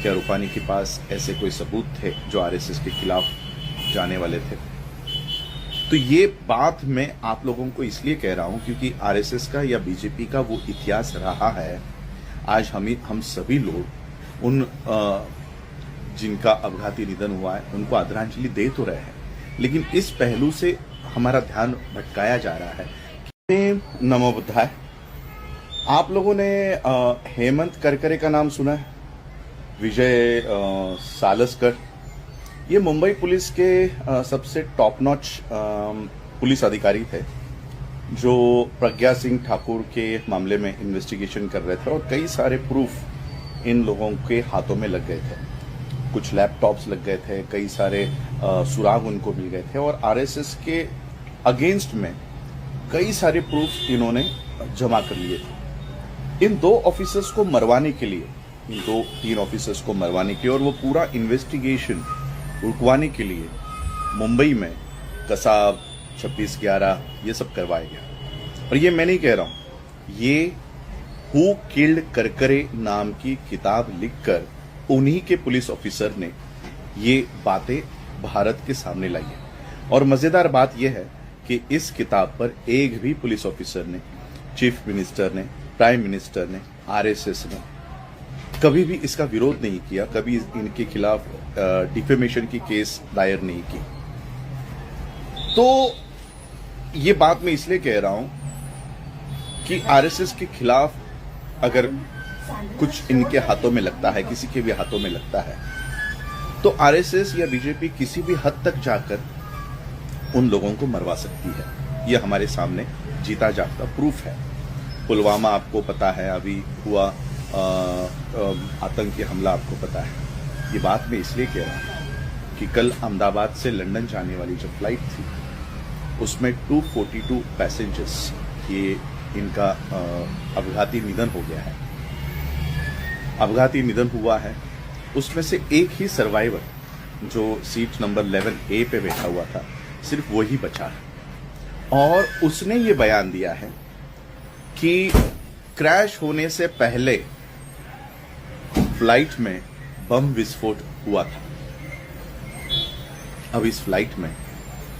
क्या रूपानी के पास ऐसे कोई सबूत थे जो आरएसएस के खिलाफ जाने वाले थे? तो ये बात मैं आप लोगों को इसलिए कह रहा हूं क्योंकि आरएसएस का या बीजेपी का वो इतिहास रहा है। आज हम सभी लोग उन जिनका अपघाती निधन हुआ है उनको आदरांजलि दे तो रहे हैं, लेकिन इस पहलू से हमारा ध्यान भटकाया जा रहा है। नमो बुद्धाय। आप लोगों ने हेमंत करकरे का नाम सुना है? विजय सालस्कर। ये मुंबई पुलिस के सबसे टॉप नॉच पुलिस अधिकारी थे जो प्रज्ञा सिंह ठाकुर के मामले में इन्वेस्टिगेशन कर रहे थे और कई सारे प्रूफ इन लोगों के हाथों में लग गए थे। कुछ लैपटॉप्स लग गए थे, कई सारे सुराग उनको मिल गए थे और आरएसएस के अगेंस्ट में कई सारे प्रूफ इन्होंने जमा कर लिए थे। इन दो ऑफिसर्स को मरवाने के लिए, इन 2-3 ऑफिसर्स को मरवाने के लिए और वो पूरा इन्वेस्टिगेशन रुकवाने के लिए मुंबई में कसाब 26/11 ये सब करवाया गया। और ये मैं नहीं कह रहा हूं, ये हु किल्ड करकरे नाम की किताब लिखकर उन्हीं के पुलिस ऑफिसर ने ये बातें भारत के सामने लाई है। और मजेदार बात यह है कि इस किताब पर एक भी पुलिस ऑफिसर ने, चीफ मिनिस्टर ने, प्राइम मिनिस्टर ने, आरएसएस ने कभी भी इसका विरोध नहीं किया, कभी इनके खिलाफ डिफेमेशन की केस दायर नहीं की। तो ये बात मैं इसलिए कह रहा हूं कि आरएसएस के खिलाफ अगर कुछ इनके हाथों में लगता है, किसी के भी हाथों में लगता है, तो आरएसएस या बीजेपी किसी भी हद तक जाकर उन लोगों को मरवा सकती है। यह हमारे सामने जीता जागता प्रूफ है। पुलवामा आपको पता है, अभी हुआ आतंकी हमला आपको पता है। ये बात मैं इसलिए कह रहा हूं कि कल अहमदाबाद से लंदन जाने वाली जो फ्लाइट थी उसमें 242 पैसेंजर्स, ये इनका अपघाती निधन हो गया है। अपघाती निधन हुआ है, उसमें से एक ही सर्वाइवर जो सीट नंबर 11A पे बैठा हुआ था, सिर्फ वही बचा है। और उसने ये बयान दिया है कि क्रैश होने से पहले फ्लाइट में बम विस्फोट हुआ था। अब इस फ्लाइट में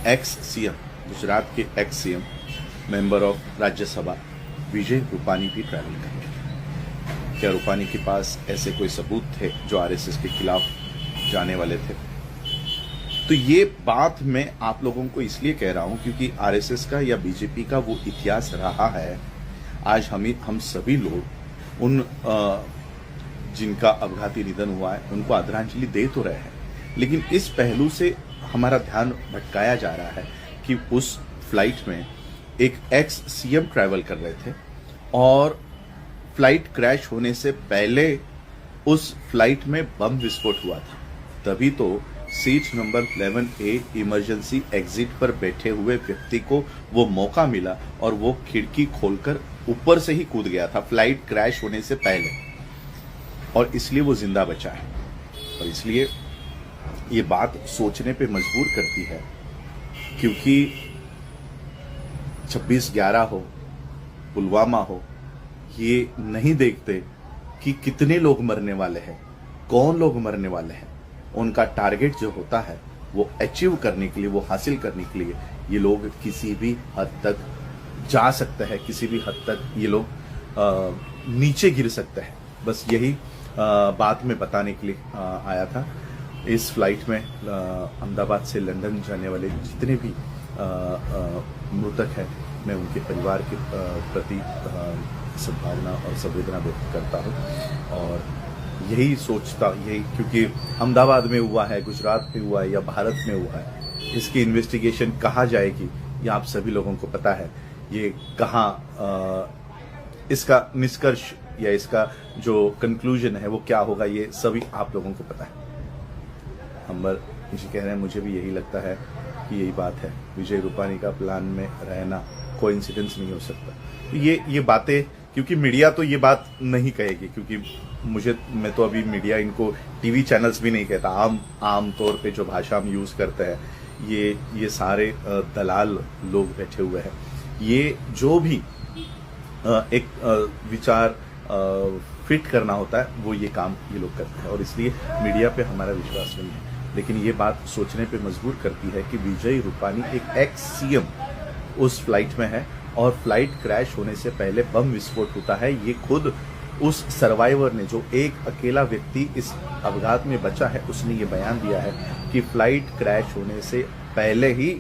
एक्स सीएम, गुजरात के ex CM, member of Rajya Sabha Vijay Rupani भी ट्रैवल करेंगे। क्या रूपानी के पास ऐसे कोई सबूत थे जो आरएसएस के खिलाफ जाने वाले थे? तो ये बात मैं आप लोगों को इसलिए कह रहा हूं क्योंकि आरएसएस का या बीजेपी का वो इतिहास रहा है। आज हम सभी लोग उन जिनका अपघाती निधन हुआ है उनको आदरांजलि दे तो रहे हैं, लेकिन इस पहलू से हमारा ध्यान भटकाया जा रहा है कि उस फ्लाइट में एक एक्स सीएम ट्रैवल कर रहे थे और फ्लाइट क्रैश होने से पहले उस फ्लाइट में बम विस्फोट हुआ था। तभी तो seat number 11A emergency exit पर बैठे हुए व्यक्ति को वो मौका मिला और वो खिड़की खोलकर ऊपर से ही कूद गया था फ्लाइट क्रैश होने से पहले, और इसलिए वो जिंदा बचा है। और इसलिए ये बात सोचने पे मजबूर करती है क्योंकि 26/11 हो, पुलवामा हो, ये नहीं देखते कि कितने लोग मरने वाले हैं, कौन लोग मरने वाले हैं। उनका टारगेट जो होता है वो अचीव करने के लिए, वो हासिल करने के लिए ये लोग किसी भी हद तक जा सकते हैं, किसी भी हद तक ये लोग नीचे गिर सकते हैं। बस यही बात में बताने के लिए आया था। इस फ्लाइट में अहमदाबाद से लंदन जाने वाले जितने भी मृतक हैं, मैं उनके परिवार के प्रति सद्भावना और संवेदना व्यक्त करता हूं। और यही क्योंकि अहमदाबाद में हुआ है, गुजरात में हुआ है या भारत में हुआ है, इसकी इन्वेस्टिगेशन कहाँ जाएगी ये आप सभी लोगों को पता है। ये कहाँ इसका निष्कर्ष या इसका जो कंक्लूजन है वो क्या होगा, ये सभी आप लोगों को पता है। अंबर जी कह रहे हैं, मुझे भी यही लगता है कि यही बात है। विजय रूपानी का प्लान में रहना कोइंसिडेंस नहीं हो सकता। ये बातें, क्योंकि मीडिया तो ये बात नहीं कहेगी, क्योंकि मैं तो अभी मीडिया इनको टीवी चैनल्स भी नहीं कहता। आम तौर पे जो भाषा हम यूज करते हैं, ये सारे दलाल लोग बैठे हुए हैं। ये जो भी एक विचार फिट करना होता है वो ये काम ये लोग करते हैं, और इसलिए मीडिया पे हमारा विश्वास नहीं है। लेकिन ये बात सोचने पे मजबूर करती है कि विजय रूपानी एक एक्स सीएम उस फ्लाइट में है, और फ्लाइट क्रैश होने से पहले बम विस्फोट होता है। ये खुद उस सर्वाइवर ने, जो एक अकेला व्यक्ति इस अपघात में बचा है, उसने ये बयान दिया है कि फ्लाइट क्रैश होने से पहले ही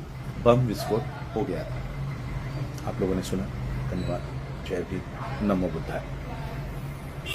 बम विस्फोट हो गया था। आप लोगों ने सुना। धन्यवाद। जय भीम। नमो बुद्धाय।